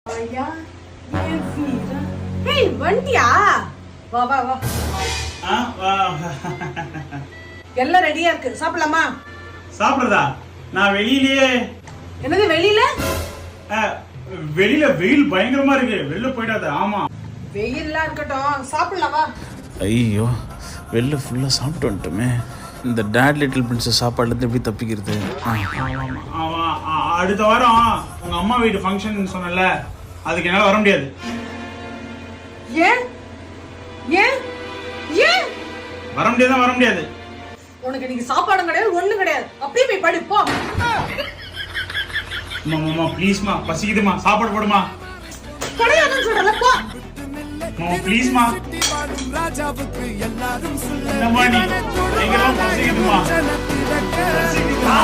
ஐயா ஏன் வீரா ஹேய் வண்டியா வா வா வா எல்லாம் ரெடியா இருக்கு சாப்பிடலாமா? சாப்பிடுறதா? நான் வெளியிலேயே. என்னது வெளியில? வெளியில வெயில் பயங்கரமா இருக்கு, வெளில போயிடாத. ஆமா வெயில்லாம் இருக்கட்டும், சாப்பிடலாமா? ஐயோ வெளில ஃபுல்லாக சாப்பிட்டு வந்துட்டோமே. இந்த டேட் லிட்டில் பிரின்சஸ் சாப்பாடுலேருந்து எப்படி தப்பிக்கிறது? அடுத்த வாரம் உங்க அம்மா வீட்டு ஃபங்க்ஷன் சொன்னல, அதுக்கு என்னால வர முடியாது. ஏன் ஏன் ஏன் வர முடியாது? வர முடியாது. உனக்கு இன்னைக்கு சாப்பாடும் கிடையாது, ஒண்ணும் கிடையாது. அப்படியே போய் படு போ. மாமா ப்ளீஸ்மா, பசிக்குதுமா, சாப்பாடு போடுமா. கிடையாதுன்னு சொல்றல, போ. மாமா ப்ளீஸ்மா. என்னம்மா நீ? எங்கெல்லாம் பசிக்குதுமா, பசிக்குதுமா.